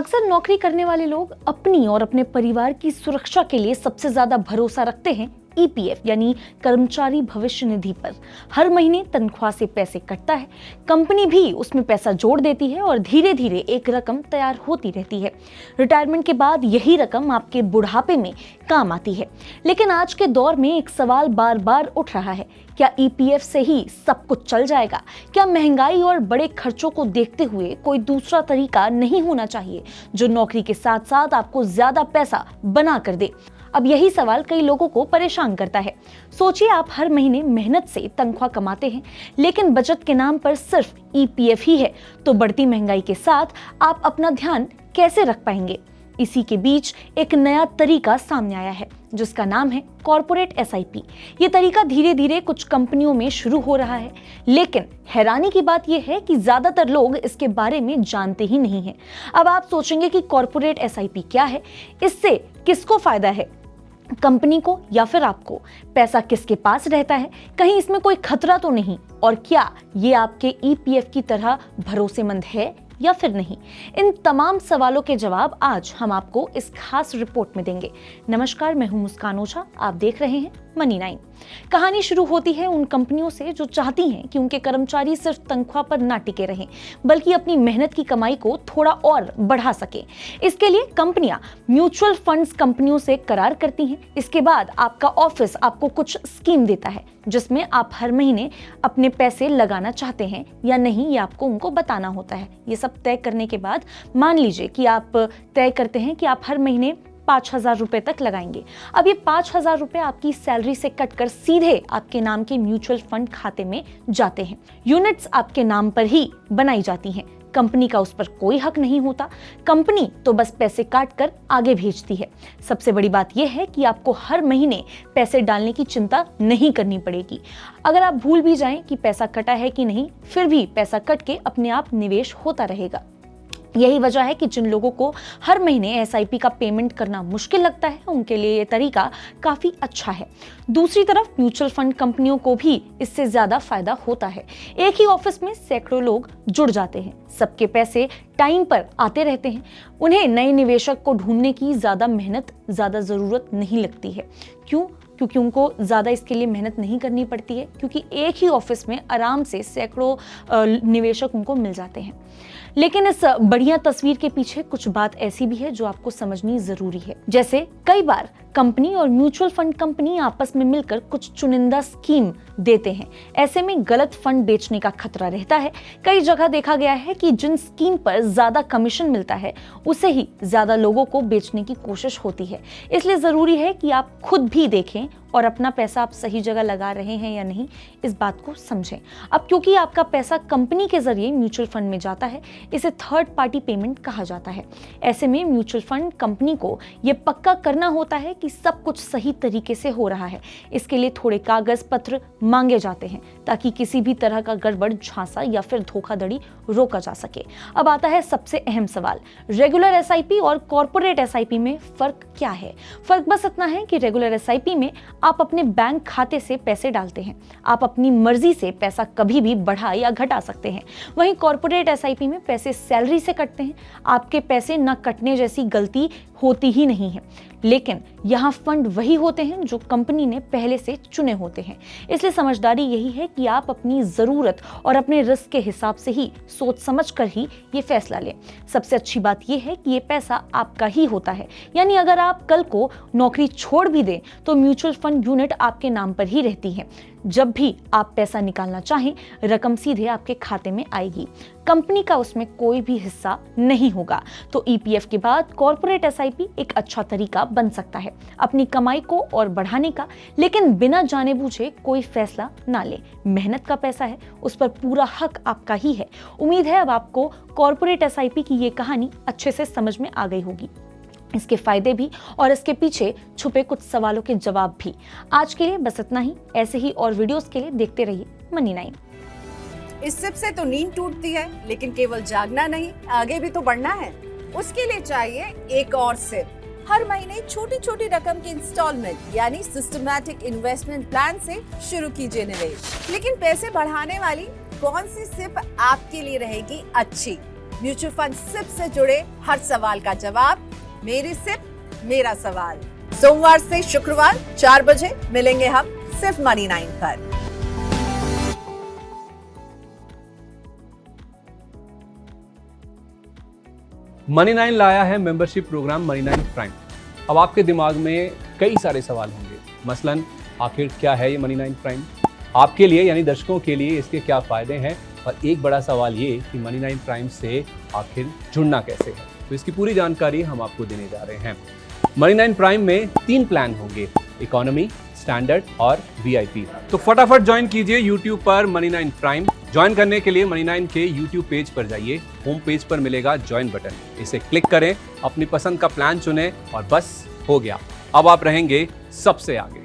अक्सर नौकरी करने वाले लोग अपनी और अपने परिवार की सुरक्षा के लिए सबसे ज्यादा भरोसा रखते हैं ईपीएफ यानी कर्मचारी भविष्य निधि पर। हर महीने तनख्वाह से पैसे कटता है, कंपनी भी उसमें पैसा जोड़ देती है और धीरे धीरे एक रकम तैयार होती रहती है। रिटायरमेंट के बाद यही रकम आपके बुढ़ापे में काम आती है। लेकिन आज के दौर में एक सवाल बार बार उठ रहा है, क्या ईपीएफ से ही सब कुछ चल जाएगा? क्या महंगाई और बड़े खर्चों को देखते हुए कोई दूसरा तरीका नहीं होना चाहिए जो नौकरी के साथ साथ आपको ज्यादा पैसा बना कर दे? अब यही सवाल कई लोगों को परेशान करता है। सोचिए, आप हर महीने मेहनत से तनख्वाह कमाते हैं, लेकिन बचत के नाम पर सिर्फ ईपीएफ ही है, तो बढ़ती महंगाई के साथ आप अपना ध्यान कैसे रख पाएंगे? इसी के बीच एक नया तरीका सामने आया है जिसका नाम है कॉर्पोरेट एसआईपी। ये तरीका धीरे धीरे कुछ कंपनियों में शुरू हो रहा है, लेकिन हैरानी की बात यह है कि ज्यादातर लोग इसके बारे में जानते ही नहीं हैं। अब आप सोचेंगे कि कॉर्पोरेट एसआईपी क्या है, इससे किसको फायदा है, कंपनी को या फिर आपको? पैसा किसके पास रहता है, कहीं इसमें कोई खतरा तो नहीं? और क्या ये आपके ईपीएफ की तरह भरोसेमंद है या फिर नहीं? इन तमाम सवालों के जवाब आज हम आपको इस खास रिपोर्ट में देंगे। नमस्कार, मैं हूं मुस्कान ओझा, आप देख रहे हैं मनी 9। कहानी शुरू होती है उन कंपनियों से जो चाहती हैं कि उनके कर्मचारी सिर्फ तनख्वाह पर ना टिके रहें, बल्कि अपनी मेहनत की कमाई को थोड़ा और बढ़ा सके। इसके लिए कंपनियां म्यूचुअल फंड्स कंपनियों से करार करती हैं। इसके बाद आपका ऑफिस आपको कुछ स्कीम देता है जिसमें आप हर महीने अपने पैसे लगाना चाहते हैं या नहीं, ये आपको उनको बताना होता है। ये सब तय करने के बाद मान लीजिए कि आप तय करते हैं कि आप हर महीने 5,000 रुपए तक लगाएंगे। अब ये 5,000 रुपए आपकी सैलरी से कटकर सीधे आपके नाम के म्यूचुअल फंड खाते में जाते हैं। यूनिट्स आपके नाम पर ही बनाई जाती हैं, कंपनी का उस पर कोई हक नहीं होता। कंपनी तो बस पैसे काट कर आगे भेजती है। सबसे बड़ी बात यह है कि आपको हर महीने पैसे डालने की चिंता नहीं करनी पड़ेगी। अगर आप भूल भी जाएं कि पैसा कटा है कि नहीं, फिर भी पैसा कट के अपने आप निवेश होता रहेगा। यही वजह है कि जिन लोगों को हर महीने एसआईपी का पेमेंट करना मुश्किल लगता है, उनके लिए ये तरीका काफी अच्छा है। दूसरी तरफ म्यूचुअल फंड कंपनियों को भी इससे ज्यादा फायदा होता है। एक ही ऑफिस में सैकड़ों लोग जुड़ जाते हैं, सबके पैसे टाइम पर आते रहते हैं। उन्हें नए निवेशक को ढूंढने की ज्यादा मेहनत, ज्यादा जरूरत नहीं लगती है। क्यों? क्योंकि उनको ज्यादा इसके लिए मेहनत नहीं करनी पड़ती है, क्योंकि एक ही ऑफिस में आराम से सैकड़ों निवेशक उनको मिल जाते हैं। लेकिन इस बढ़िया तस्वीर के पीछे कुछ बात ऐसी भी है जो आपको समझनी जरूरी है। जैसे कई बार कंपनी और म्यूचुअल फंड कंपनी आपस में मिलकर कुछ चुनिंदा स्कीम देते हैं। ऐसे में गलत फंड बेचने का खतरा रहता है। कई जगह देखा गया है कि जिन स्कीम पर ज्यादा कमीशन मिलता है उसे ही ज्यादा लोगों को बेचने की कोशिश होती है। इसलिए जरूरी है कि आप खुद भी देखें और अपना पैसा आप सही जगह लगा रहे हैं या नहीं, इस बात को समझें। अब क्योंकि आपका पैसा कंपनी के जरिए म्यूचुअल फंड में जाता है, इसे थर्ड पार्टी पेमेंट कहा जाता है। ऐसे में म्यूचुअल फंड कंपनी को यह पक्का करना होता है कि सब कुछ सही तरीके से हो रहा है। इसके लिए थोड़े कागज पत्र मांगे जाते हैं ताकि किसी भी तरह का गड़बड़, झांसा या फिर धोखाधड़ी रोका जा सके। अब आता है सबसे अहम सवाल, रेगुलर एसआईपी और कॉर्पोरेट एसआईपी में फर्क क्या है? फर्क बस इतना है कि रेगुलर एसआईपी में आप अपने बैंक खाते से पैसे डालते हैं, आप अपनी मर्जी से पैसा कभी भी बढ़ा या घटा सकते हैं। वहीं कॉर्पोरेट एसआईपी में पैसे सैलरी से कटते हैं, आपके पैसे न कटने जैसी गलती होती ही नहीं है। लेकिन यहाँ फंड वही होते हैं जो कंपनी ने पहले से चुने होते हैं। इसलिए समझदारी यही है कि आप अपनी जरूरत और अपने रिस्क के हिसाब से ही सोच समझ कर ही ये फैसला लें। सबसे अच्छी बात यह है कि ये पैसा आपका ही होता है, यानी अगर आप कल को नौकरी छोड़ भी दें तो म्यूचुअल फंड यूनिट आपके नाम पर ही रहती है। जब भी आप पैसा निकालना चाहें, रकम सीधे आपके खाते में आएगी, कंपनी का उसमें कोई भी हिस्सा नहीं होगा। तो ईपीएफ के बाद कॉर्पोरेट एसआईपी एक अच्छा तरीका बन सकता है अपनी कमाई को और बढ़ाने का, लेकिन बिना जाने बूझे कोई फैसला ना ले। मेहनत का पैसा है, उस पर पूरा हक आपका ही है। उम्मीद है अब आपको कॉर्पोरेट एसआईपी की ये कहानी अच्छे से समझ में आ गई होगी, इसके फायदे भी और इसके पीछे छुपे कुछ सवालों के जवाब भी। आज के लिए बस इतना ही। ऐसे ही और वीडियोस के लिए देखते रहिए मनी 9। इस सिप से तो नींद टूटती है, लेकिन केवल जागना नहीं, आगे भी तो बढ़ना है। उसके लिए चाहिए एक और सिप। हर महीने छोटी छोटी रकम की इंस्टॉलमेंट यानी सिस्टमैटिक इन्वेस्टमेंट प्लान से शुरू कीजिए निवेश। लेकिन पैसे बढ़ाने वाली कौन सी सिप आपके लिए रहेगी अच्छी? म्यूचुअल फंड सिप से जुड़े हर सवाल का जवाब मेरी सिप मेरा सवाल। सोमवार से शुक्रवार 4 बजे मिलेंगे हम सिर्फ मनी 9 पर। मनी 9 लाया है मेंबरशिप प्रोग्राम मनी 9 प्राइम। अब आपके दिमाग में कई सारे सवाल होंगे, मसलन आखिर क्या है ये मनी 9 प्राइम, आपके लिए यानी दर्शकों के लिए इसके क्या फ़ायदे हैं, और एक बड़ा सवाल ये कि मनी 9 प्राइम से आखिर जुड़ना कैसे है। तो इसकी पूरी जानकारी हम आपको देने जा रहे हैं। मनी 9 प्राइम में 3 प्लान होंगे, इकोनॉमी, स्टैंडर्ड और VIP। तो फटाफट ज्वाइन कीजिए YouTube पर मनी 9 प्राइम। ज्वाइन करने के लिए मनी 9 के YouTube पेज पर जाइए, होम पेज पर मिलेगा ज्वाइन बटन, इसे क्लिक करें, अपनी पसंद का प्लान चुनें और बस हो गया, अब आप रहेंगे सबसे आगे।